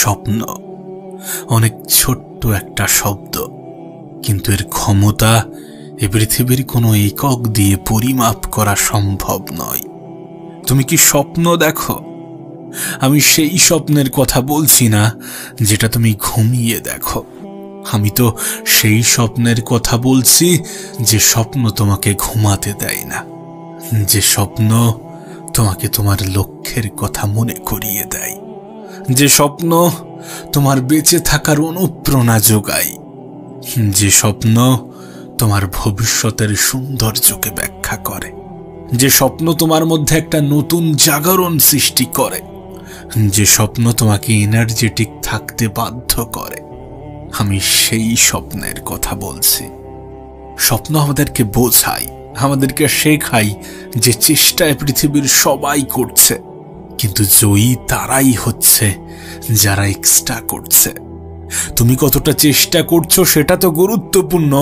স্বপ্ন অনেক ছোট্ট একটা শব্দ, কিন্তু এর ক্ষমতা এ পৃথিবীর কোনো একক দিয়ে পরিমাপ করা সম্ভব নয়। তুমি কি স্বপ্ন দেখো? আমি সেই স্বপ্নের কথা বলছি না যেটা তুমি ঘুমিয়ে দেখো। আমি তো সেই স্বপ্নের কথা বলছি যে স্বপ্ন তোমাকে ঘুমাতে দেয় না, যে স্বপ্ন তোমাকে তোমার লক্ষ্যের কথা মনে করিয়ে দেয়, যে স্বপ্ন তোমার বেঁচে থাকার অনুপ্রেরণা যোগায়, যে স্বপ্ন তোমার ভবিষ্যতের সৌন্দর্যকে ব্যাখ্যা করে, যে স্বপ্ন তোমার মধ্যে একটা নতুন জাগরণ সৃষ্টি করে, যে স্বপ্ন তোমাকে এনার্জেটিক থাকতে বাধ্য করে। আমি সেই স্বপ্নের কথা বলছি। স্বপ্ন আমাদেরকে বোঝায়, আমাদেরকে শেখায় যে চেষ্টায় পৃথিবীর সবাই করছে, কিন্তু জয়ী তারাই হচ্ছে যারা এক্সট্রা করছে। তুমি কতটা চেষ্টা করছো সেটা তো গুরুত্বপূর্ণ,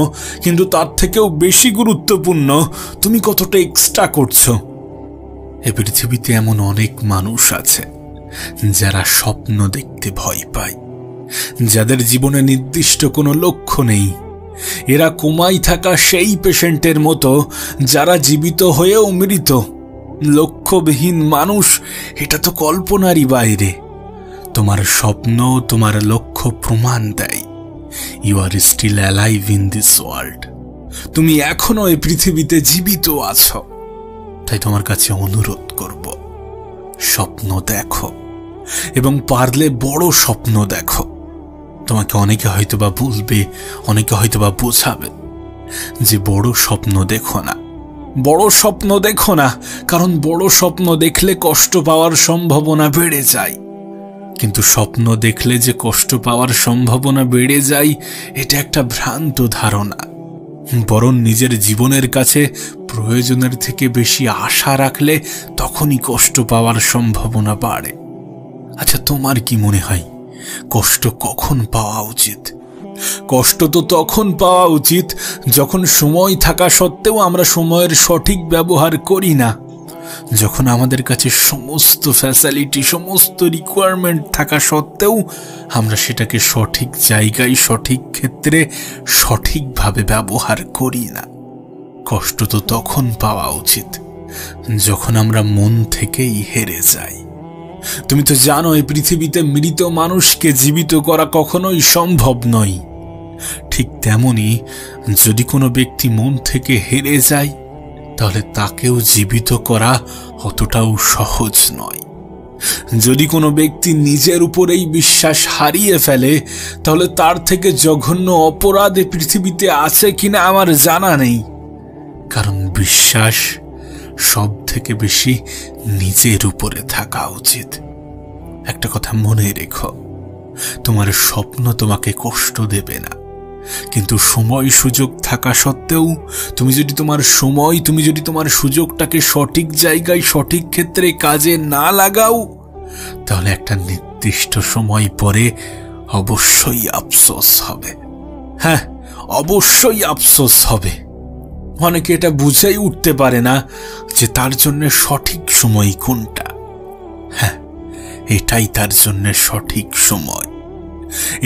কিন্তু তার থেকেও বেশি গুরুত্বপূর্ণ তুমি কতটা এক্সট্রা করছো। এ পৃথিবীতে এমন অনেক মানুষ আছে যারা স্বপ্ন দেখতে ভয় পায়, যাদের জীবনে নির্দিষ্ট কোনো লক্ষ্য নেই। এরা কোমায় থাকা সেই পেশেন্টের মতো যারা জীবিত হয়েও মৃত। লক্ষ্যবিহীন মানুষ, এটা তো কল্পনারই বাইরে। তোমার স্বপ্ন, তোমার লক্ষ্য প্রমাণ দেয় you are still alive in this world. তুমি এখনো এই পৃথিবীতে জীবিত আছো। তাই তোমার কাছে অনুরোধ করব, স্বপ্ন দেখো, এবং পারলে বড় স্বপ্ন দেখো। তোমাকে অনেকে হয়তোবা বলবে, অনেকে হয়তোবা বোঝাবে যে বড় স্বপ্ন দেখো না, বড় স্বপ্ন দেখো না, কারণ বড় স্বপ্ন দেখলে কষ্ট পাওয়ার সম্ভাবনা বেড়ে যায়। কিন্তু স্বপ্ন দেখলে যে কষ্ট পাওয়ার সম্ভাবনা বেড়ে যায়, এটা একটা ভ্রান্ত ধারণা। বরং নিজের জীবনের কাছে প্রয়োজনের থেকে বেশি আশা রাখলে তখনই কষ্ট পাওয়ার সম্ভাবনা বাড়ে। আচ্ছা, তোমার কি মনে হয় কষ্ট কখন পাওয়া উচিত? কষ্ট তো তখন পাওয়া উচিত যখন সময় থাকা সত্ত্বেও আমরা সময়ের সঠিক ব্যবহার করি না, যখন আমাদের কাছে সমস্ত ফ্যাসিলিটি, সমস্ত রিকোয়ারমেন্ট থাকা সত্ত্বেও আমরা সেটাকে সঠিক জায়গায়, সঠিক ক্ষেত্রে, সঠিকভাবে ব্যবহার করি না। কষ্ট তো তখন পাওয়া উচিত যখন আমরা মন থেকেই হেরে যাই। তুমি তো জানো এই পৃথিবীতে মৃত মানুষকে জীবিত করা কখনোই সম্ভব নয়। ঠিক তেমনি যদি কোনো ব্যক্তি মন থেকে হেরে যায়, তাহলে তাকেও জীবিত করা অতটাও সহজ নয়। যদি কোনো ব্যক্তি নিজের উপরেই বিশ্বাস হারিয়ে ফেলে, তাহলে তার থেকে জঘন্য অপরাধ পৃথিবীতে আছে কিনা আমার জানা নেই। কারণ বিশ্বাস সব থেকে বেশি নিজের উপরে থাকা উচিত। একটা কথা মনে রেখো, তোমার স্বপ্ন তোমাকে কষ্ট দেবে না, কিন্তু সময় সুযোগ থাকা সত্ত্বেও তুমি যদি তোমার সুযোগটাকে সঠিক জায়গায়, সঠিক ক্ষেত্রে কাজে না লাগাও, তাহলে একটা নির্দিষ্ট সময় পরে অবশ্যই আফসোস হবে। হ্যাঁ, অবশ্যই আফসোস হবে। অনেকে এটা বুঝেই উঠতে পারে না যে তার জন্য সঠিক সময় কোনটা। হ্যাঁ, এটাই তার জন্য সঠিক সময়,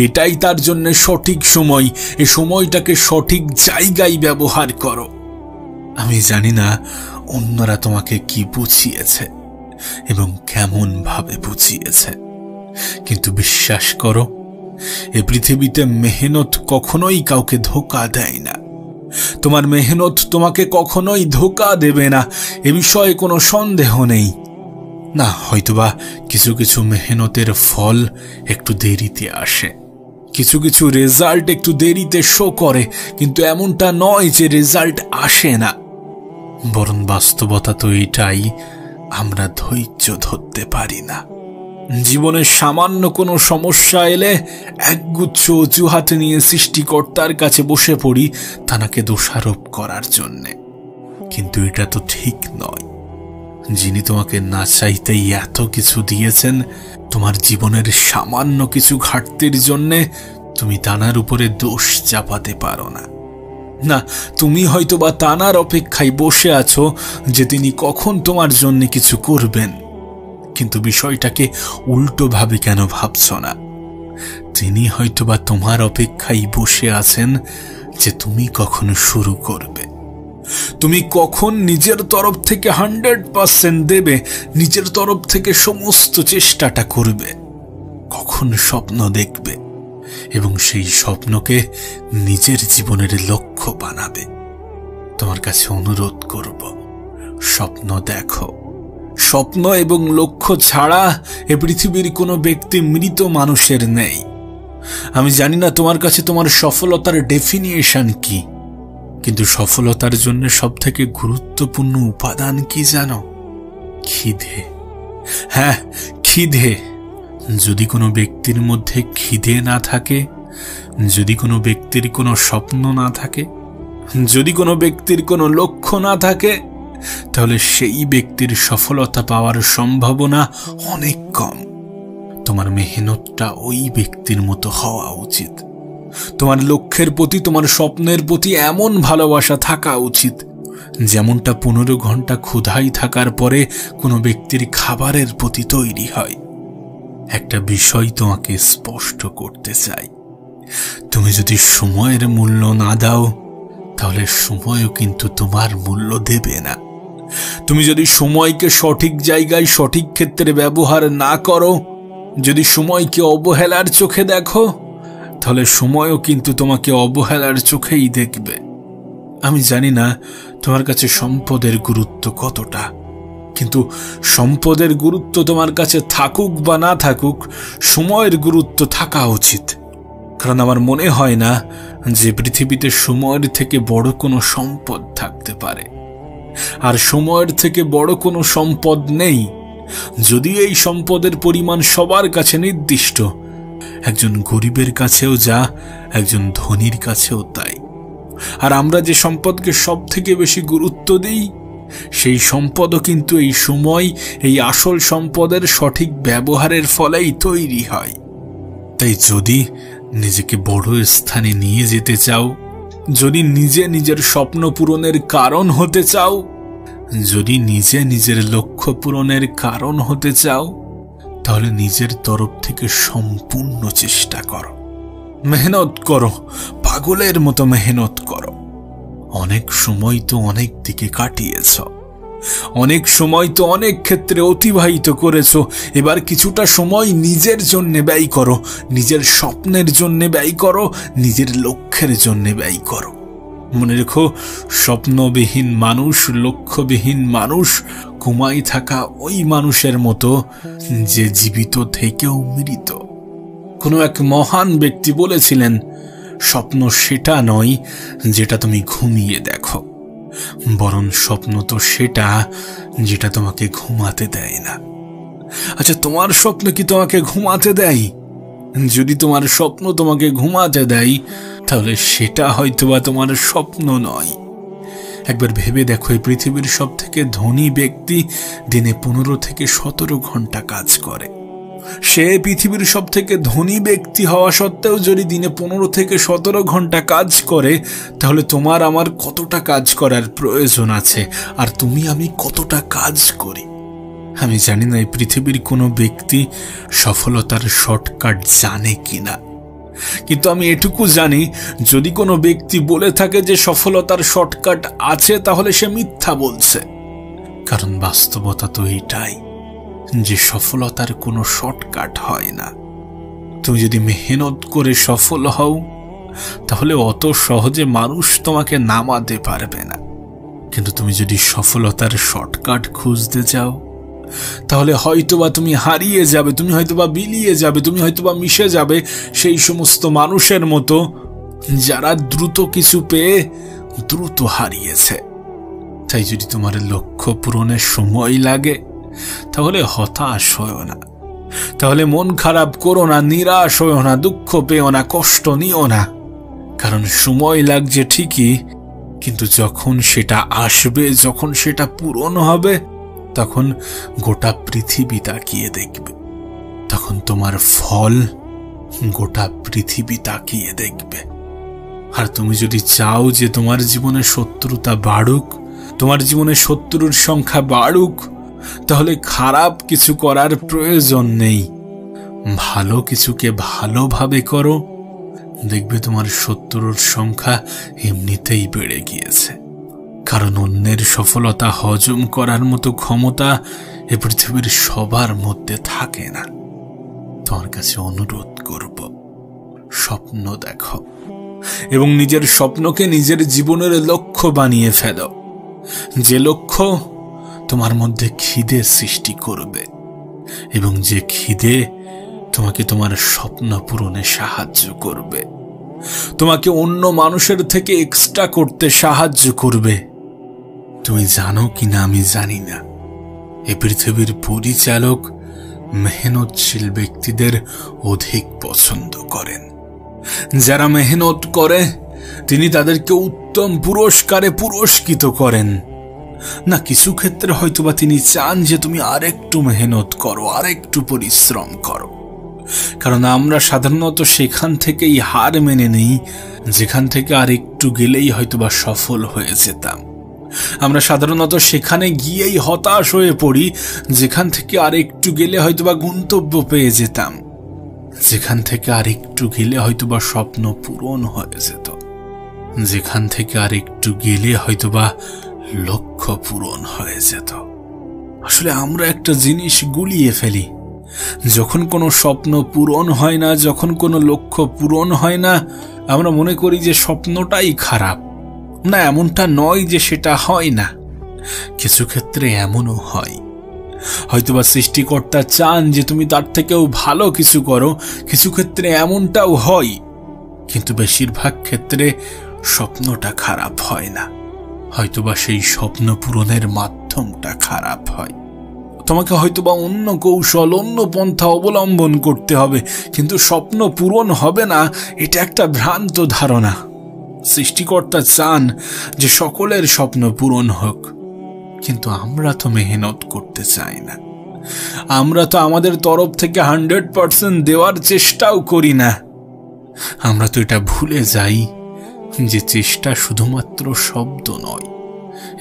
এটাই তার জন্য সঠিক সময়। এই সময়টাকে সঠিক জায়গায় ব্যবহার করো। আমি জানি না অন্যরা তোমাকে কি বুঝিয়েছে এবং কেমন ভাবে বুঝিয়েছে, কিন্তু বিশ্বাস করো, এ পৃথিবীতে মেহনত কখনোই কাউকে ধোঁকা দেয় না। তোমার মেহনত তোমাকে কখনোই ধোঁকা দেবে না, এ বিষয়ে কোনো সন্দেহ নেই। না, হয়তোবা কিছু কিছু মেহনতের ফল একটু দেরিতে আসে, কিছু কিছু রেজাল্ট একটু দেরিতে শো করে, কিন্তু এমনটা নয় যে রেজাল্ট আসে না। বরং বাস্তবতা তো এটাই, আমরা ধৈর্য ধরতে পারি না। জীবনে সামান্য কোনো সমস্যা এলে একগুচ্ছ অজুহাত নিয়ে সৃষ্টিকর্তার কাছে বসে পড়ি তাকে দোষারোপ করার জন্যে। কিন্তু এটা তো ঠিক নয়। যিনি তোমাকে না চাইতেই এত কিছু দিয়েছেন, তোমার জীবনের সামান্য কিছু ঘাটতির জন্যে তুমি তানার উপরে দোষ চাপাতে পারো না। না, তুমি হয়তোবা তানার অপেক্ষায় বসে আছো যে তিনি কখন তোমার জন্য কিছু করবেন, কিন্তু বিষয়টাকে উল্টোভাবে কেন ভাবছ না? তিনি হয়তোবা তোমার অপেক্ষায় বসে আছেন যে তুমি কখন শুরু করবে, তুমি কখন নিজের তরফ থেকে 100% দেবে, নিজের তরফ থেকে সমস্ত চেষ্টাটা করবে, কখন স্বপ্ন দেখবে এবং সেই স্বপ্নকে নিজের জীবনের লক্ষ্য বানাবে। তোমার কাছে অনুরোধ করব, স্বপ্ন দেখো। স্বপ্ন এবং লক্ষ্য ছাড়া এ পৃথিবীর কোনো ব্যক্তি মৃত মানুষের নেই। আমি জানি না তোমার কাছে তোমার সফলতার ডেফিনিশন কি, কিন্তু সফলতার জন্য সবথেকে গুরুত্বপূর্ণ উপাদান কি জানো? খিদে। হ্যাঁ, খিদে। যদি কোনো ব্যক্তির মধ্যে খিদে না থাকে, যদি কোনো ব্যক্তির কোনো স্বপ্ন না থাকে, যদি কোনো ব্যক্তির কোনো লক্ষ্য না থাকে, তাহলে সেই ব্যক্তির সফলতা পাওয়ার সম্ভাবনা অনেক কম। তোমার মেহনতটা ওই ব্যক্তির মতো হওয়া উচিত। তোমার লক্ষ্যের প্রতি, তোমার স্বপ্নের প্রতি এমন ভালোবাসা থাকা উচিত যেমনটা 15 ঘন্টা ক্ষুধায় থাকার পরে কোনো ব্যক্তির খাবারের প্রতি তৈরি হয়। একটা বিষয় তোমাকে স্পষ্ট করতে চাই, তুমি যদি সময়ের মূল্য না দাও, তাহলে সময়ও কিন্তু তোমার মূল্য দেবে না। তুমি যদি সময়কে সঠিক জায়গায় সঠিক ক্ষেত্রে ব্যবহার না করো, যদি সময়কে অবহেলার চোখে দেখো, তাহলে সময়ও কিন্তু তোমাকে অবহেলার চোখেই দেখবে। আমি জানি না তোমার কাছে সম্পদের গুরুত্ব কতটা, কিন্তু সম্পদের গুরুত্ব তোমার কাছে থাকুক বা না থাকুক, সময়ের গুরুত্ব থাকা উচিত। কারণ আমার মনে হয় না যে পৃথিবীতে সময়ের থেকে বড় কোনো সম্পদ থাকতে পারে, আর সময়ের থেকে বড় কোনো সম্পদ নেই। যদি এই সম্পদের পরিমাণ সবার কাছে নির্দিষ্ট, একজন গরিবের কাছেও যা, একজন ধনীর কাছেও তাই। আর আমরা যে সম্পদকে সব থেকে বেশি গুরুত্ব দিই, সেই সম্পদও কিন্তু এই সময়, এই আসল সম্পদের সঠিক ব্যবহারের ফলেই তৈরি হয়। তাই যদি নিজেকে বড় স্থানে নিয়ে যেতে চাও, যদি নিজে নিজের স্বপ্ন পূরণের কারণ হতে চাও, যদি নিজে নিজের লক্ষ্য পূরণের কারণ হতে চাও, তাহলে নিজের তরফ থেকে সম্পূর্ণ চেষ্টা করো, মেহনত করো, পাগলের মতো মেহনত করো। অনেক সময় তো অনেক দিকে কাটিয়েছ, অনেক সময় তো অনেক ক্ষেত্রে অতিবাহিত করেছ। এবার কিছুটা সময় নিজের জন্য ব্যয় করো, নিজের স্বপ্নের জন্য ব্যয় করো, নিজের লক্ষ্যের জন্য ব্যয় করো। মনে রেখো, স্বপ্নবিহীন মানুষ, লক্ষ্যবিহীন মানুষ ঘুমাই থাকা ওই মানুষের মতো যে জীবিত থেকেও মৃত। কোনো এক মহান ব্যক্তি বলেছিলেন, স্বপ্ন সেটা নয় যেটা তুমি ঘুমিয়ে দেখো, বরং স্বপ্ন তো সেটা যেটা তোমাকে ঘুমাতে দেয় না। আচ্ছা, তোমার স্বপ্ন কি তোমাকে ঘুমাতে দেয়? যদি তোমার স্বপ্ন তোমাকে ঘুমাতে দেয়, তাহলে সেটা হয়তোবা তোমার স্বপ্ন নয়। একবার ভেবে দেখো, এই পৃথিবীর সব থেকে ধনী ব্যক্তি দিনে 15 থেকে 17 ঘন্টা কাজ করে। সে পৃথিবীর সব থেকে ধনী ব্যক্তি হওয়া সত্ত্বেও যদি দিনে 15 থেকে 17 ঘন্টা কাজ করে, তাহলে তোমার আমার কতটা কাজ করার প্রয়োজন আছে, আর তুমি আমি কতটা কাজ করি। আমি জানি না এই পৃথিবীর কোনো ব্যক্তি সফলতার শর্টকাট জানে কিনা, কিন্তু আমি এটুকু জানি, যদি কোনো ব্যক্তি বলে থাকে যে সফলতার শর্টকাট আছে, তাহলে সে মিথ্যা বলছে। কারণ বাস্তবতা তো এটাই যে সফলতার কোনো শর্টকাট হয় না। তুমি যদি মেহনত করে সফল হও, তাহলে অত সহজে মানুষ তোমাকে নামাতে পারবে না। কিন্তু তুমি যদি সফলতার শর্টকাট খুঁজতে যাও, তাহলে হয়তোবা তুমি হারিয়ে যাবে, তুমি হয়তোবা বিলিয়ে যাবে, তুমি হয়তোবা মিশে যাবে সেই সমস্ত মানুষের মতো যারা দ্রুত কিছু পেয়ে দ্রুত হারিয়েছে। তাই যদি তোমার লক্ষ্য পূরণের সময় লাগে, তাহলে হতাশ হও না, তাহলে মন খারাপ করো না, নিরাশ হও না, দুঃখ পেও না, কষ্ট নিও না। কারণ সময় লাগছে ঠিকই, কিন্তু যখন সেটা আসবে, যখন সেটা পূরণ হবে, তখন গোটা পৃথিবী তাকিয়ে দেখবে। তখন তোমার ফল গোটা পৃথিবী তাকিয়ে দেখবে। আর তুমি যদি চাও যে তোমার জীবনে শত্রুতা বাড়ুক, তোমার জীবনে শত্রুর সংখ্যা বাড়ুক, তাহলে খারাপ কিছু করার প্রয়োজন নেই, ভালো কিছুকে ভালোভাবে করো, দেখবে তোমার শত্রুর সংখ্যা এমনিতেই বেড়ে গিয়েছে। কারণ অন্যের সফলতা হজম করার মতো ক্ষমতা এ পৃথিবীর সবার মধ্যে থাকে না। তোমার কাছে অনুরোধ করব, স্বপ্ন দেখো এবং নিজের স্বপ্নকে নিজের জীবনের লক্ষ্য বানিয়ে ফেলো, যে লক্ষ্য তোমার মধ্যে খিদে সৃষ্টি করবে এবং যে খিদে তোমাকে তোমার স্বপ্ন পূরণে সাহায্য করবে, তোমাকে অন্য মানুষের থেকে এক্সট্রা করতে সাহায্য করবে। তুমি জানো কিনা আমি জানি না, এই পৃথিবীর পরিচালক মেহনতশীল ব্যক্তিদের অধিক পছন্দ করেন। যারা মেহনত করে তিনি তাদেরকে উত্তম পুরস্কারে পুরস্কৃত করেন না। কিছু ক্ষেত্রে হয়তোবা তিনি চান যে তুমি আরেকটু মেহনত করো, আরেকটু পরিশ্রম করো। কারণ আমরা সাধারণত সেখান থেকেই হার মেনে নেই যেখান থেকে আরেকটু গেলেই হয়তোবা সফল হয়ে যেতাম। আমরা সাধারণত সেখানে গিয়েই হতাশ হয়ে পড়ি যেখান থেকে আরেকটু গেলে হয়তোবা গন্তব্য পেয়ে যেতাম, যেখান থেকে আরেকটু গেলে হয়তোবা স্বপ্ন পূরণ হয়ে যেত, যেখান থেকে আরেকটু গেলে হয়তোবা লক্ষ্য পূরণ হয়ে যেত। আসলে আমরা একটা জিনিস গুলিয়ে ফেলি, যখন কোনো স্বপ্ন পূরণ হয় না, যখন কোনো লক্ষ্য পূরণ হয় না, আমরা মনে করি যে স্বপ্নটাই খারাপ। না, এমনটা নয় যে সেটা হয় না, কিছু ক্ষেত্রে এমনও হয়। হয়তোবা সৃষ্টিকর্তা চান যে তুমি তার থেকেও ভালো কিছু করো, কিছু ক্ষেত্রে এমনটাও হয়, কিন্তু বেশিরভাগ ক্ষেত্রে স্বপ্নটা খারাপ হয় না, হয়তোবা সেই স্বপ্ন পূরণের মাধ্যমটা খারাপ হয়। তোমাকে হয়তোবা অন্য কৌশল, অন্য পন্থা অবলম্বন করতে হবে, কিন্তু স্বপ্ন পূরণ হবে না এটা একটা ভ্রান্ত ধারণা। সৃষ্টিকর্তা চান যে সকলের স্বপ্ন পূরণ হোক, কিন্তু আমরা তো মেহনত করতে চাই না। আমরা তো আমাদের তরফ থেকে 100% দেওয়ার চেষ্টাও করি না। আমরা তো এটা ভুলে যাই যে চেষ্টা শুধুমাত্র শব্দ নয়,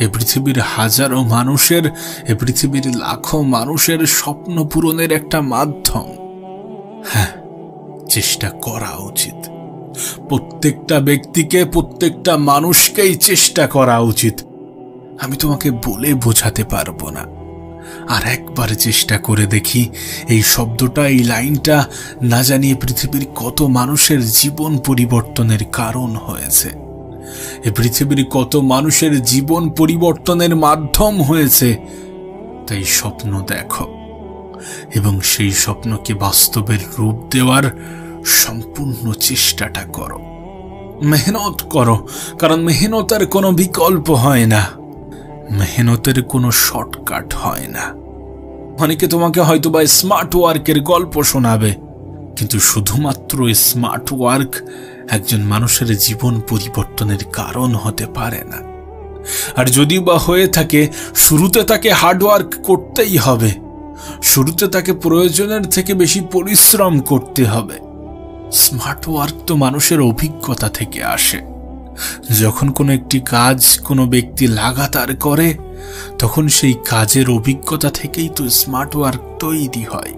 এ পৃথিবীর হাজারো মানুষের, এ পৃথিবীর লাখো মানুষের স্বপ্ন পূরণের একটা মাধ্যম। হ্যাঁ, চেষ্টা করা উচিত। প্রত্যেকটা ব্যক্তিকে, প্রত্যেকটা মানুষকেই চেষ্টা করা উচিত। আমি তোমাকে বলে বোঝাতে পারবো না। আর একবার চেষ্টা করে দেখি, এই শব্দটা, এই লাইনটা না জানিয়ে পৃথিবীর কত মানুষের জীবন পরিবর্তনের কারণ হয়েছে, এ পৃথিবীর কত মানুষের জীবন পরিবর্তনের মাধ্যম হয়েছে। তাই স্বপ্ন দেখো এবং সেই স্বপ্নকে বাস্তবের রূপ দেওয়ার সম্পূর্ণ চেষ্টাটা করো। মেহনত করো, কারণ মেহনতের কোনো বিকল্প হয় না, মেহনতের কোনো শর্টকাট হয় না। অনেকে তোমাকে হয়তোবা স্মার্ট ওয়ার্কের গল্প শোনাবে, কিন্তু শুধুমাত্র স্মার্ট ওয়ার্ক একজন মানুষের জীবন পরিবর্তনের কারণ হতে পারে না। আর যদি বা হয়ে থাকে, শুরুতে তাকে হার্ডওয়ার্ক করতেই হবে, শুরুতে তাকে প্রয়োজনের থেকে বেশি পরিশ্রম করতে হবে। স্মার্ট ওয়ার্ক তো মানুষের অভিজ্ঞতা থেকে আসে। যখন কোনো একটি কাজ কোনো ব্যক্তি লাগাতার করে, তখন সেই কাজের অভিজ্ঞতা থেকেই তো স্মার্ট ওয়ার্ক তৈরি হয়।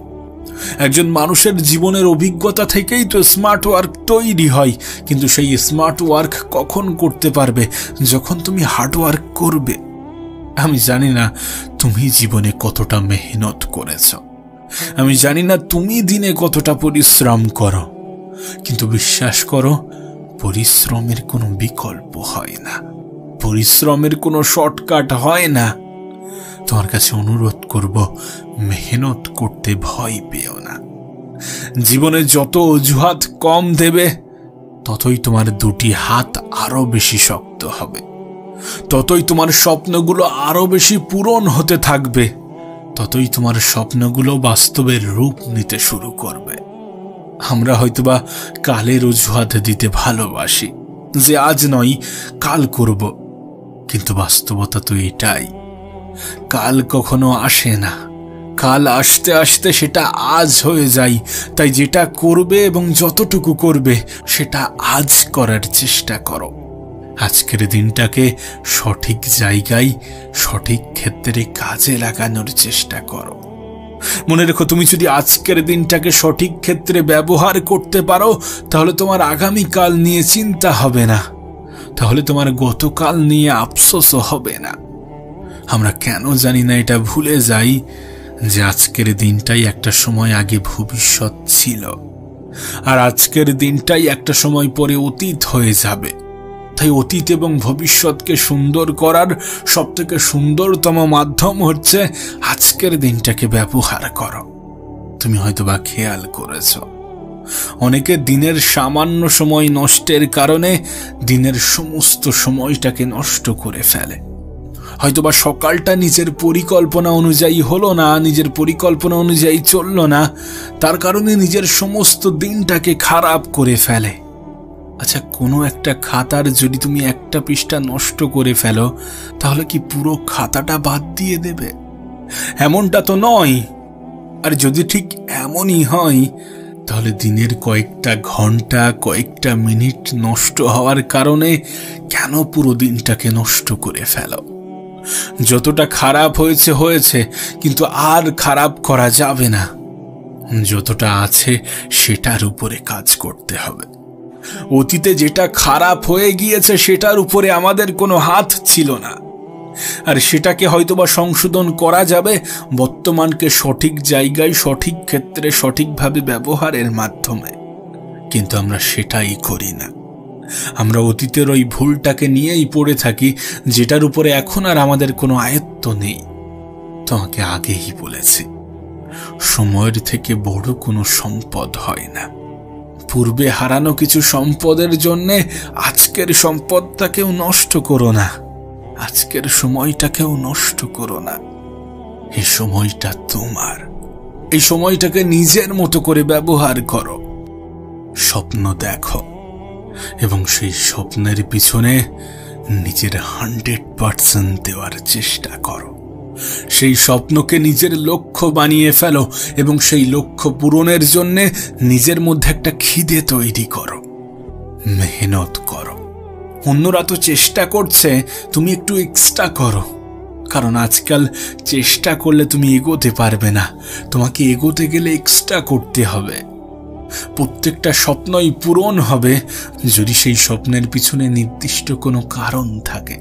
একজন মানুষের জীবনের অভিজ্ঞতা থেকেই তো স্মার্ট ওয়ার্ক তৈরি হয়। কিন্তু সেই স্মার্ট ওয়ার্ক কখন করতে পারবে? যখন তুমি হার্ড ওয়ার্ক করবে। আমি জানি না তুমি জীবনে কতটা মেহনত করেছ, আমি জানি না তুমি দিনে কতটা পরিশ্রম করো, কিন্তু বিশ্বাস করো, পরিশ্রমের কোনো বিকল্প হয় না, পরিশ্রমের কোনো শর্টকাট হয় না। তোমার কাছে অনুরোধ করব, মেহনত করতে ভয় পেও না। জীবনে যত অজুহাত কম দেবে, ততই তোমার দুটি হাত আরো বেশি শক্ত হবে, ততই তোমার স্বপ্নগুলো আরো বেশি পূরণ হতে থাকবে, ততই তোমার স্বপ্নগুলো বাস্তবের রূপ নিতে শুরু করবে। আমরা হয়তোবা কালের অজুহাত দিতে ভালোবাসি, যে আজ নয় কাল করব, কিন্তু বাস্তবতা তো এটাই, কাল কখনো আসে না, কাল আসতে আসতে সেটা আজ হয়ে যায়। তাই যেটা করবে এবং যতটুকু করবে সেটা আজ করার চেষ্টা করো। আজকের দিনটাকে সঠিক জায়গায়, সঠিক ক্ষেত্রে কাজে লাগানোর চেষ্টা করো। মনে রেখো, তুমি যদি আজকের দিনটাকে সঠিক ক্ষেত্রে ব্যবহার করতে পারো, তাহলে তোমার আগামীকাল নিয়ে চিন্তা হবে না, তাহলে তোমার গতকাল নিয়ে আফসোসও হবে না। আমরা কেন জানি না এটা ভুলে যাই যে আজকের দিনটাই একটা সময় আগে ভবিষ্যৎ ছিল, আর আজকের দিনটাই একটা সময় পরে অতীত হয়ে যাবে। তাই অতীত এবং ভবিষ্যৎকে সুন্দর করার সবথেকে সুন্দরতম মাধ্যম হচ্ছে আজকের দিনটাকে ব্যবহার করো। তুমি হয়তোবা খেয়াল করেছ, অনেকে দিনের সামান্য সময় নষ্টের কারণে দিনের সমস্ত সময়টাকে নষ্ট করে ফেলে। হয়তোবা সকালটা নিজের পরিকল্পনা অনুযায়ী হলো না, নিজের পরিকল্পনা অনুযায়ী চলল না, তার কারণে নিজের সমস্ত দিনটাকে খারাপ করে ফেলে। আচ্ছা, কোনো একটা খাতার যদি তুমি একটা পৃষ্ঠা নষ্ট করে ফেলো, তাহলে কি পুরো খাতাটা বাদ দিয়ে দেবে? এমনটা তো নয়। আর যদি ঠিক এমনই হয়, তাহলে দিনের কয়েকটা ঘন্টা, কয়েকটা মিনিট নষ্ট হওয়ার কারণে কেন পুরো দিনটাকে নষ্ট করে ফেলো? যতটা খারাপ হয়েছে হয়েছে, কিন্তু আর খারাপ করা যাবে না। যতটা আছে সেটার উপরে কাজ করতে হবে। অতীতে যেটা খারাপ হয়ে গিয়েছে সেটার উপরে আমাদের কোনো হাত ছিল না, আর সেটাকে হয়তোবা সংশোধন করা যাবে বর্তমানকে সঠিক জায়গায়, সঠিক ক্ষেত্রে, সঠিকভাবে ব্যবহারের মাধ্যমে। কিন্তু আমরা সেটাই করি না। আমরা অতীতের ওই ভুলটাকে নিয়েই পড়ে থাকি, যেটার উপরে এখন আর আমাদের কোনো আয়ত্ত নেই। তোমাকে আগেই বলেছি, সময়ের থেকে বড় কোনো সম্পদ হয় না। পূর্বে হারানো কিছু সম্পদের জন্যে আজকের সম্পদটাকেও নষ্ট করো না, আজকের সময়টাকেও নষ্ট করো না। এই সময়টা তোমার, এই সময়টাকে নিজের মতো করে ব্যবহার করো। স্বপ্ন দেখো এবং সেই স্বপ্নের পিছনে নিজের 100% দেওয়ার চেষ্টা করো। সেই স্বপ্নকে নিজের লক্ষ্য বানিয়ে ফেলো এবং সেই লক্ষ্য পূরণের জন্য নিজের মধ্যে একটা খিদে তৈরি করো। মেহনত করো। অন্যরা তো চেষ্টা করছে, তুমি একটু এক্সট্রা করো। কারণ আজকাল চেষ্টা করলে তুমি এগোতে পারবে না, তোমাকে এগোতে গেলে এক্সট্রা করতে হবে। প্রত্যেকটা স্বপ্নই পূরণ হবে যদি সেই স্বপ্নের পিছনে নির্দিষ্ট কোনো কারণ থাকে।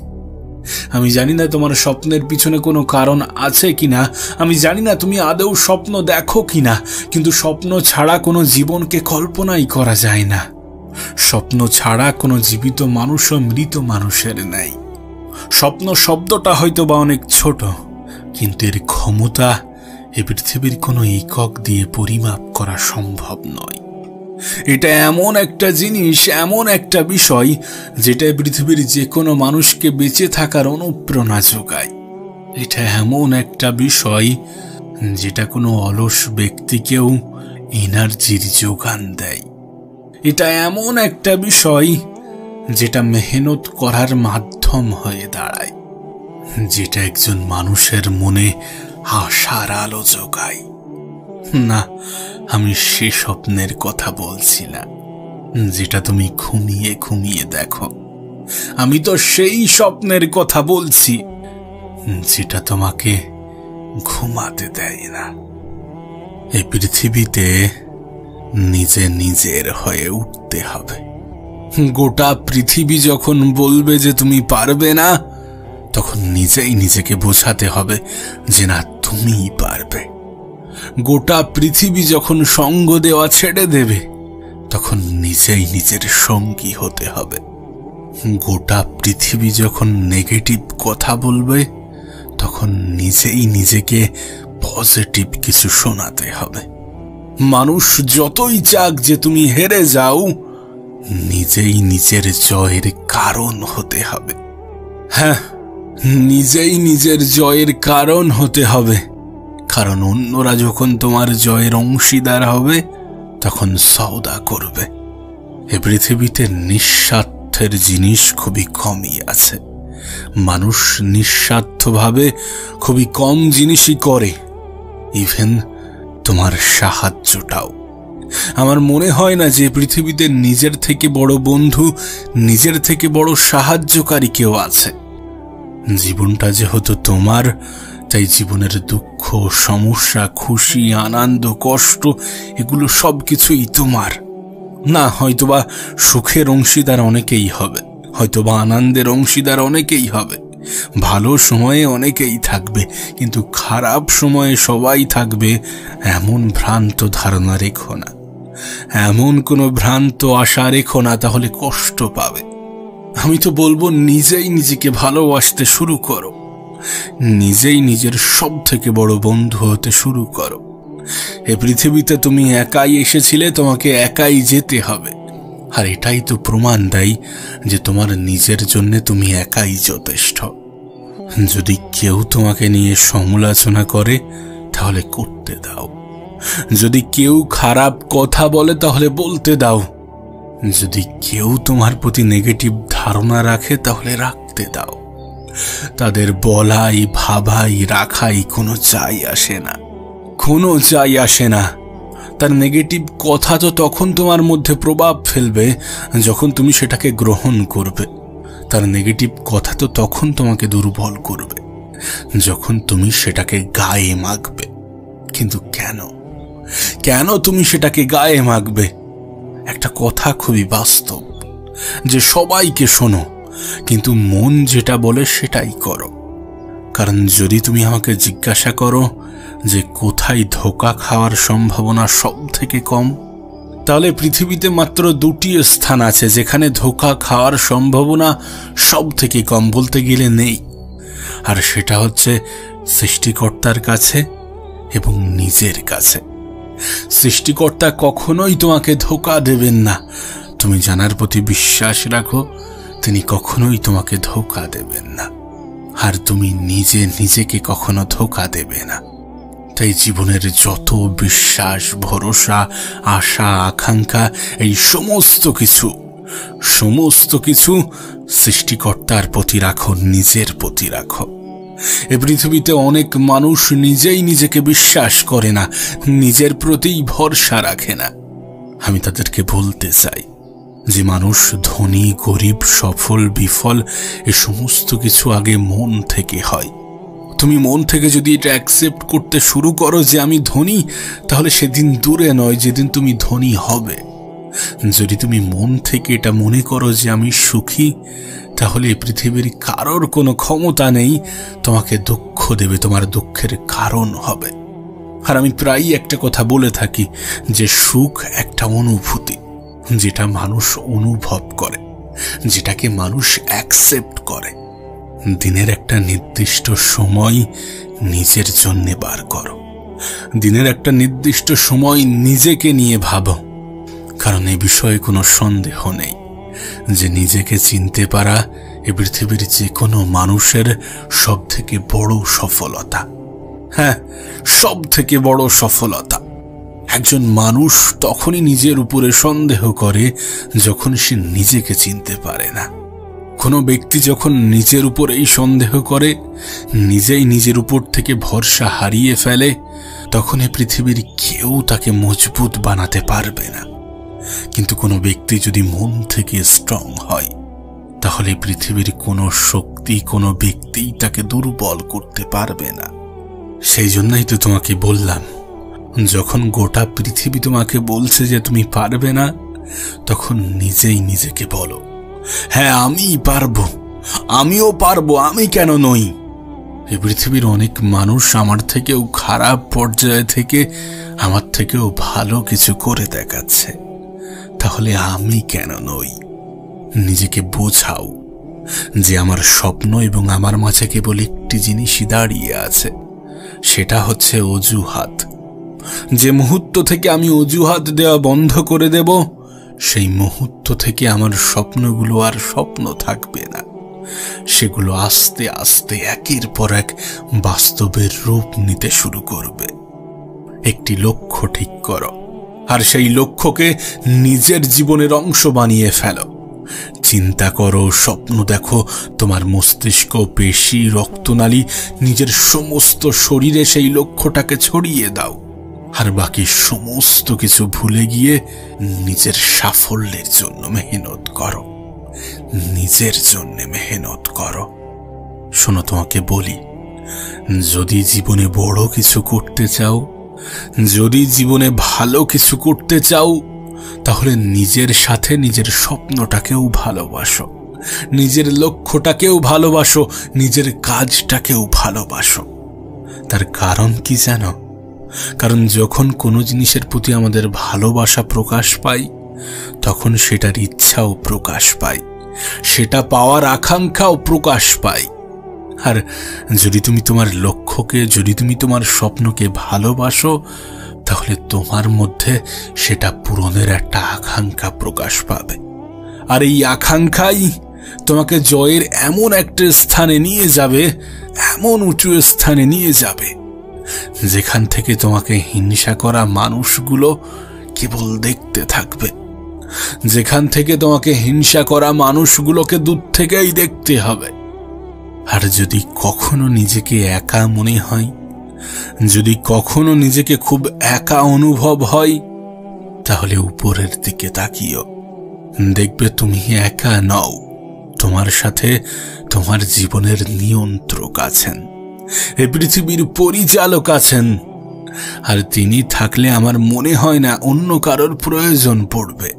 আমি জানি না তোমার স্বপ্নের পিছনে কোনো কারণ আছে কিনা, আমি জানি না তুমি আদৌ স্বপ্ন দেখো কিনা, কিন্তু স্বপ্ন ছাড়া কোনো জীবনকে কল্পনাই করা যায় না। স্বপ্ন ছাড়া কোনো জীবিত মানুষও মৃত মানুষের নেই। স্বপ্ন শব্দটা হয়তো বা অনেক ছোট, কিন্তু এর ক্ষমতা এ পৃথিবীর কোনো একক দিয়ে পরিমাপ করা সম্ভব নয়। এটা এমন একটা জিনিস, এমন একটা বিষয় যেটা পৃথিবীর যে কোনো মানুষকে বেঁচে থাকার অনুপ্রেরণা যোগায়। এটা এমন একটা বিষয় যেটা কোনো অলস ব্যক্তিকেও এনার্জির যোগান দেয়। এটা এমন একটা বিষয় যেটা মেহনত করার মাধ্যম হয়ে দাঁড়ায়, যেটা একজন মানুষের মনে আশার আলো যোগায়। না, আমি সে স্বপ্নের কথা বলছি না যেটা তুমি ঘুমিয়ে ঘুমিয়ে দেখো। আমি তো সেই স্বপ্নের কথা বলছি যেটা তোমাকে ঘুমাতে দেয় না। এই পৃথিবীতে নিজে নিজের হয়ে উঠতে হবে। গোটা পৃথিবী যখন বলবে যে তুমি পারবে না, তখন নিজেই নিজেকে বোঝাতে হবে যে না, তুমিই পারবে। গোটা পৃথিবী যখন সঙ্গ দেওয়া ছেড়ে দেবে, তখন নিজেই নিজের সঙ্গী হতে হবে। গোটা পৃথিবী যখন নেগেটিভ কথা বলবে, তখন নিজেই নিজেকে পজিটিভ কিছু শোনাতে হবে। মানুষ যতই চাক যে তুমি হেরে যাও, নিজেই নিজের জয়ের কারণ হতে হবে। হ্যাঁ, নিজেই নিজের জয়ের কারণ হতে হবে। কারণ অন্যরা যখন তোমার জয়ের অংশীদার হবে, তখন সওদা করবে। এ পৃথিবীতে নিঃস্বার্থের জিনিস খুবই কমই আছে। মানুষ নিঃস্বার্থভাবে খুবই কম জিনিসই করে, ইভেন তোমার সাহায্যটাও। আমার মনে হয় না যে পৃথিবীতে নিজের থেকে বড় বন্ধু, নিজের থেকে বড় সাহায্যকারী কেউ আছে। জীবনটা যেহেতু তোমার, তাই জীবনের দুঃখ, সমস্যা, খুশি, আনন্দ, কষ্ট এগুলো সবকিছুই তোমার। না, হয়তোবা সুখের অংশীদার অনেকেই হবে, হয়তোবা আনন্দের অংশীদার অনেকেই হবে, ভালো সময়ে অনেকেই থাকবে, কিন্তু খারাপ সময়ে সবাই থাকবে এমন ভ্রান্ত ধারণা রেখো না, এমন কোনো ভ্রান্ত আশা রেখো না, তাহলে কষ্ট পাবে। আমি তো বলবো নিজেই নিজেকে ভালোবাসতে শুরু করো, নিজেই নিজের সব থেকে বড় বন্ধু হতে শুরু করো। এই পৃথিবীতে তুমি একাই এসেছিলে, তোমাকে একাই যেতে হবে। আর এটাই তো প্রমাণ দেয় যে তোমার নিজের জন্য তুমি একাই যথেষ্ট। যদি কেউ তোমাকে নিয়ে সমালোচনা করে তাহলে করতে দাও, যদি কেউ খারাপ কথা বলে তাহলে বলতে দাও, যদি কেউ তোমার প্রতি নেগেটিভ ধারণা রাখে তাহলে রাখতে দাও। তাদের বলাই, ভাবাই, রাখাই কোনো যায় আসে না, কোনো যায় আসে না। তার নেগেটিভ কথা তো তখন তোমার মধ্যে প্রভাব ফেলবে যখন তুমি সেটাকে গ্রহণ করবে। তার নেগেটিভ কথা তো তখন তোমাকে দুর্বল করবে যখন তুমি সেটাকে গায়ে মাখবে। কিন্তু কেন কেন তুমি সেটাকে গায়ে মাখবে? একটা কথা খুবই বাস্তব, যে সবাইকে শোনো, কিন্তু মন যেটা বলে সেটাই করো। কারণ যদি তুমি আমাকে জিজ্ঞাসা করো যে কোথায় ধোঁকা খাওয়ার সম্ভাবনা সব থেকে কম, তাহলে পৃথিবীতে মাত্র দুটি স্থান আছে যেখানে ধোঁকা খাওয়ার সম্ভাবনা সব থেকে কম, বলতে গেলে নেই। আর সেটা হচ্ছে সৃষ্টিকর্তার কাছে এবং নিজের কাছে। সৃষ্টিকর্তা কখনোই তোমাকে ধোঁকা দেবেন না। তুমি জানার প্রতি বিশ্বাস রাখো, তিনি কখনোই তোমাকে ধোঁকা দেবেন না। আর তুমি নিজে নিজেকে কখনো ধোঁকা দেবে না। তাই জীবনের যত বিশ্বাস, ভরসা, আশা, আকাঙ্ক্ষা, এই সমস্ত কিছু সৃষ্টিকর্তার প্রতি রাখো, নিজের প্রতি রাখো। এ পৃথিবীতে অনেক মানুষ নিজেই নিজেকে বিশ্বাস করে না, নিজের প্রতিই ভরসা রাখে না। আমি তাদেরকে বলতে চাই যে মানুষ ধনী, গরিব, সফল, বিফল এ সমস্ত কিছু আগে মন থেকে হয়। তুমি মন থেকে যদি এটা অ্যাকসেপ্ট করতে শুরু করো যে আমি ধনী, তাহলে সেদিন দূরে নয় যেদিন তুমি ধনী হবে। যদি তুমি মন থেকে এটা মনে করো যে আমি সুখী, তাহলে পৃথিবীর কারোর কোনো ক্ষমতা নেই তোমাকে দুঃখ দেবে, তোমার দুঃখের কারণ হবে। আর আমি প্রায়ই একটা কথা বলে থাকি যে সুখ একটা অনুভূতি, যেটা মানুষ অনুভব করে, যেটাকে মানুষ অ্যাকসেপ্ট করে। দিনের একটা নির্দিষ্ট সময় নিজের জন্য বার করো, দিনের একটা নির্দিষ্ট সময় নিজেকে নিয়ে ভাবো। কারণ এই বিষয়ে কোনো সন্দেহ নেই যে নিজেকে চিনতে পারা এ পৃথিবীর যে কোনো মানুষের সব থেকে বড় সফলতা। হ্যাঁ, সব থেকে বড় সফলতা। একজন মানুষ তখনই নিজের উপরে সন্দেহ করে যখন সে নিজেকে চিনতে পারে না। কোনো ব্যক্তি যখন নিজের উপর এই সন্দেহ করে, নিজেই নিজের উপর থেকে ভরসা হারিয়ে ফেলে, তখন এই পৃথিবীর কেউ তাকে মজবুত বানাতে পারবে না। কিন্তু কোনো ব্যক্তি যদি মন থেকে স্ট্রং হয়, তাহলে পৃথিবীর কোনো শক্তি, কোনো ব্যক্তিই তাকে দুর্বল করতে পারবে না। সেই জন্যই তো তোমাকে বললাম, যখন গোটা পৃথিবী তোমাকে বলছে যে তুমি পারবে না, তখন নিজেই নিজেকে বলো, হ্যাঁ আমি পারবো, আমিও পারবো, আমি কেন নই। এই পৃথিবীর অনেক মানুষ আমার থেকেও খারাপ পর্যায়ে থেকে আমার থেকেও ভালো কিছু করে দেখাচ্ছে, তাহলে আমি কেন নই? নিজেকে বোঝাও যে আমার স্বপ্ন এবং আমার মাঝে কেবল একটি জিনিসই দাঁড়িয়ে আছে, সেটা হচ্ছে অজুহাত। যে মুহূর্ত থেকে আমি অজুহাত দেওয়া বন্ধ করে দেব, সেই মুহূর্ত থেকে আমার স্বপ্নগুলো আর স্বপ্ন থাকবে না। সেগুলো আস্তে আস্তে একের পর এক বাস্তবের রূপ নিতে শুরু করবে। একটি লক্ষ্য ঠিক করো, আর সেই লক্ষ্যকে নিজের জীবনের অংশ বানিয়ে ফেলো। চিন্তা করো, স্বপ্ন দেখো, তোমার মস্তিষ্ক, পেশি, রক্তনালী, নিজের সমস্ত শরীরে সেই লক্ষ্যটাকে ছড়িয়ে দাও। আর বাকি সমস্ত কিছু ভুলে গিয়ে নিজের সাফল্যের জন্য মেহনত করো, নিজের জন্য মেহনত করো। শোনো, তোমাকে বলি, যদি জীবনে বড় কিছু করতে চাও, যদি জীবনে ভালো কিছু করতে চাও, তাহলে নিজের সাথে নিজের স্বপ্নটাকেও ভালোবাসো, নিজের লক্ষ্যটাকেও ভালোবাসো, নিজের কাজটাকেও ভালোবাসো। তার কারণ কি জানো? কারণ যখন কোনো জিনিসের প্রতি আমাদের ভালোবাসা প্রকাশ পায়, তখন সেটার ইচ্ছাও প্রকাশ পায়, সেটা পাওয়ার আকাঙ্ক্ষাও প্রকাশ পায়। আর যদি তুমি তোমার লক্ষ্যকে, যদি তুমি তোমার স্বপ্নকে ভালোবাসো, তাহলে তোমার মধ্যে সেটা পূরণের একটা আকাঙ্ক্ষা প্রকাশ পাবে। আর এই আকাঙ্ক্ষাই তোমাকে জয়ের এমন একটা স্থানে নিয়ে যাবে, এমন উঁচু স্থানে নিয়ে যাবে, যেখান থেকে তোমাকে হিংসা করা মানুষগুলো কেবল দেখতে থাকবে, যেখান থেকে তোমাকে হিংসা করা মানুষগুলোকে দূর থেকেই দেখতে হবে। আর যদি কখনো নিজেকে একা মনে হয়, যদি কখনো নিজেকে খুব একা অনুভব হয়, তাহলে উপরের দিকে তাকিও, দেখবে তুমি একা নও। তোমার সাথে তোমার জীবনের নিয়ন্ত্রক আছেন, এই পৃথিবীর পরিচালক আছেন। আর তিনি থাকলে আমার মনে হয় না অন্য কারোর প্রয়োজন পড়বে।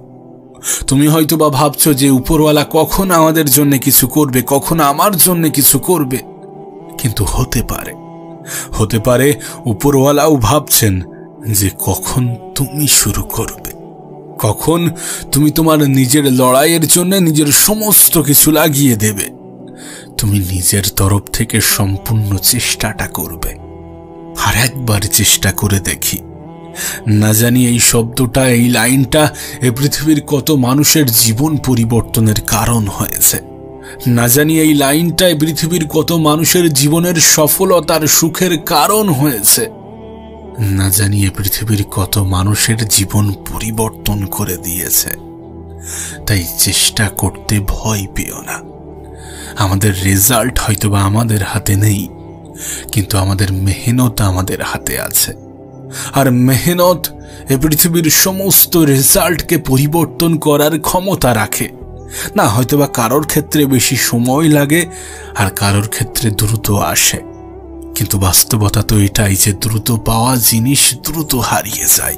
তুমি হয়তো বা ভাবছো যে উপরওয়ালা কখন আমাদের জন্য কিছু করবে, কখন আমার জন্য কিছু করবে, কিন্তু হতে পারে উপরওয়ালাও ভাবছেন যে কখন তুমি শুরু করবে, কখন তুমি তোমার নিজের লড়াইয়ের জন্য নিজের সমস্ত কিছু লাগিয়ে দেবে। তুমি নিজের তরফ থেকে সম্পূর্ণ চেষ্টাটা করবে। আর একবার চেষ্টা করে দেখি, না জানি এই শব্দটা, এই লাইনটা এই পৃথিবীর কত মানুষের জীবন পরিবর্তনের কারণ হয়েছে। না জানি এই লাইনটা এই পৃথিবীর কত মানুষের জীবনের সফলতার সুখের কারণ হয়েছে। না জানি এই পৃথিবীর কত মানুষের জীবন পরিবর্তন করে দিয়েছে। তাই চেষ্টা করতে ভয় পেও না। আমাদের রেজাল্ট হয়তোবা আমাদের হাতে নেই, কিন্তু আমাদের মেহনত আমাদের হাতে আছে। আর মেহনত এই পৃথিবীর সমস্ত রেজাল্টকে পরিবর্তন করার ক্ষমতা রাখে। না, হয়তোবা কারোর ক্ষেত্রে বেশি সময় লাগে, আর কারোর ক্ষেত্রে দ্রুত আসে, কিন্তু বাস্তবতা তো এটাই যে দ্রুত পাওয়া জিনিস দ্রুত হারিয়ে যায়।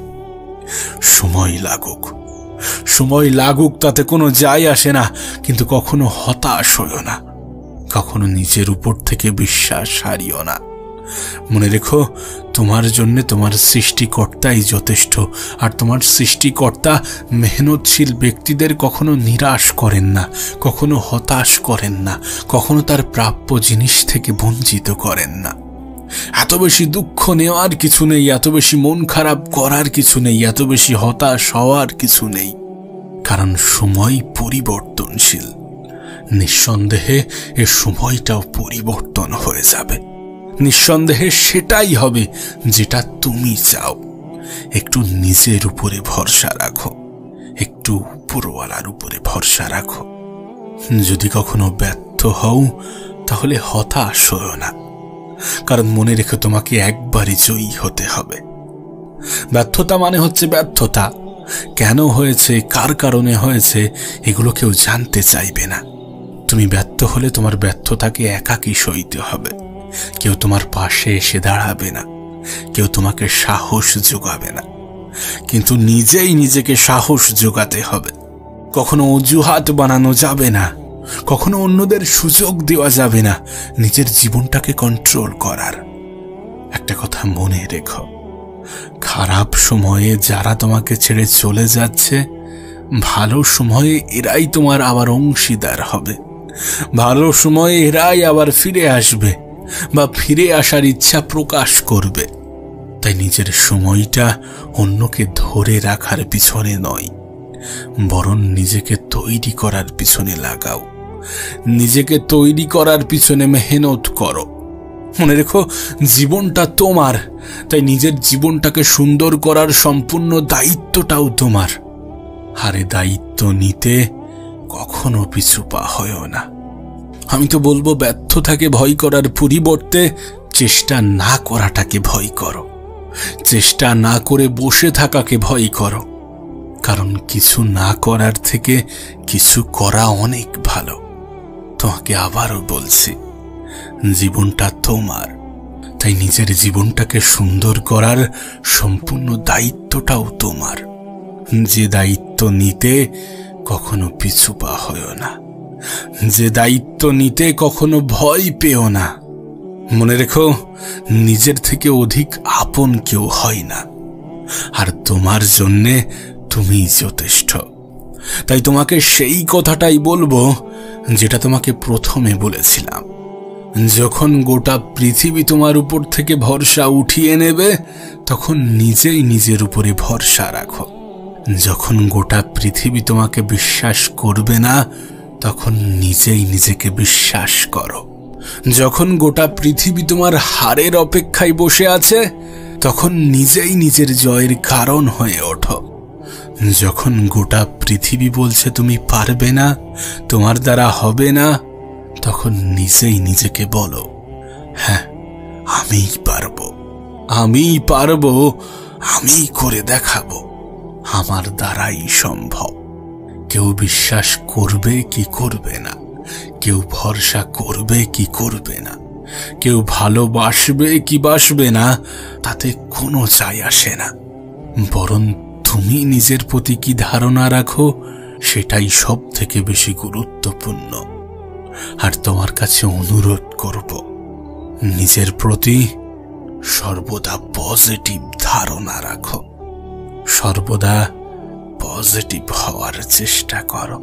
সময় লাগুক তাতে কোনো যায় আসে না, কিন্তু কখনো হতাশ হইও না, কখনো নিজের উপর থেকে বিশ্বাস হারিও না। মনে রেখো, তোমার জন্য তোমার সৃষ্টিকর্তাই যথেষ্ট। আর তোমার সৃষ্টিকর্তা মেহনতশীল ব্যক্তিদের কখনো নিরাশ করেন না, কখনো হতাশ করেন না, কখনো তার প্রাপ্য জিনিস থেকে বঞ্চিত করেন না। এত বেশি দুঃখ নেওয়ার কিছু নেই, এত বেশি মন খারাপ করার কিছু নেই, এত বেশি হতাশ হওয়ার কিছু নেই, কারণ সময় পরিবর্তনশীল। নিঃসন্দেহে এ সময়টাও পরিবর্তন হয়ে যাবে, নিঃসন্দেহে সেটাই হবে যেটা তুমি চাও। একটু নিজের উপরে ভরসা রাখো, একটু উপরওয়ালার উপরে ভরসা রাখো। যদি কখনো ব্যর্থ হও, তাহলে হতাশ হও না, কারণ মনে রেখো তোমাকে একবারই জয়ী হতে হবে। ব্যর্থতা মানে হচ্ছে ব্যর্থতা। কেন হয়েছে, কার কারণে হয়েছে, এগুলো কেউ জানতে চাইবে না। তুমি ব্যর্থ হলে তোমার ব্যর্থতাকে একাকী সইতে হবে। কেউ তোমার পাশে এসে দাঁড়াবে না, কেউ তোমাকে সাহস যোগাবে না, কিন্তু নিজেই নিজেকে সাহস যোগাতে হবে। কখনো অজুহাত বানানো যাবে না, কখনো অন্যদের সুযোগ দেওয়া যাবে না নিজের জীবনটাকে কন্ট্রোল করার। একটা কথা মনে রেখো, খারাপ সময়ে যারা তোমাকে ছেড়ে চলে যাচ্ছে, ভালো সময়ে এরাই তোমার আবার অংশীদার হবে। ভালো সময়ে এরাই আবার ফিরে আসবে বা ফিরে আসার ইচ্ছা প্রকাশ করবে। তাই নিজের সময়টা অন্যকে ধরে রাখার পিছনে নয়, বরং নিজেকে তৈরি করার পিছনে লাগাও। নিজেকে তৈরি করার পিছনে মেহনত করো। মনে রেখো, জীবনটা তোমার, তাই নিজের জীবনটাকে সুন্দর করার সম্পূর্ণ দায়িত্বটাও তোমার। আরে দায়িত্ব নিতে কখনো পিছু পা হয়ও না। আমি তো বলবো, ব্যর্থতাকে ভয় করার পরিবর্তে চেষ্টা না করাটাকে ভয় করো, চেষ্টা না করে বসে থাকাকে ভয় করো। কারণ কিছু না করার থেকে কিছু করা অনেক ভালো। তোমাকে আবারও বলছি, জীবনটা তোমার, তাই নিজের জীবনটাকে সুন্দর করার সম্পূর্ণ দায়িত্বটাও তোমার। যে দায়িত্ব নিতে কখনো পিছু পা হয়ো না, যে দায়িত্ব নিতে কখনো ভয় পেও না। মনে রেখো, নিজের থেকে অধিক আপন কেউ হয় না, আর তোমার জন্যে তুমিই যথেষ্ট। তাই তোমাকে সেই কথাটাই বলবো যেটা তোমাকে প্রথমে বলেছিলাম। যখন গোটা পৃথিবী তোমার উপর থেকে ভরসা উঠিয়ে নেবে, তখন নিজেই নিজের উপরে ভরসা রাখো। যখন গোটা পৃথিবী তোমাকে বিশ্বাস করবে না, তখন নিজেই নিজেকে বিশ্বাস করো। যখন গোটা পৃথিবী তোমার হারের অপেক্ষায় বসে আছে, তখন নিজেই নিজের জয়ের কারণ হয়ে ওঠো। যখন গোটা পৃথিবী বলছে তুমি পারবে না, তোমার দ্বারা হবে না, তখন নিজেই নিজেকে বলো, হ্যাঁ আমিই পারবো, আমিই পারবো, আমিই করে দেখাবো, আমার দ্বারাই সম্ভব। কেউ বিশ্বাস করবে কি করবে না, কেউ ভরসা করবে কি করবে না, কেউ ভালোবাসবে কি বাসবে না, তাতে কোনো যায় আসে না। বরং তুমি নিজের প্রতি কি ধারণা রাখো, সেটাই সব থেকে বেশি গুরুত্বপূর্ণ। আর তোমার কাছে অনুরোধ করব, নিজের প্রতি সর্বদা পজিটিভ ধারণা রাখো, সর্বদা পজিটিভ হওয়ার চেষ্টা করো।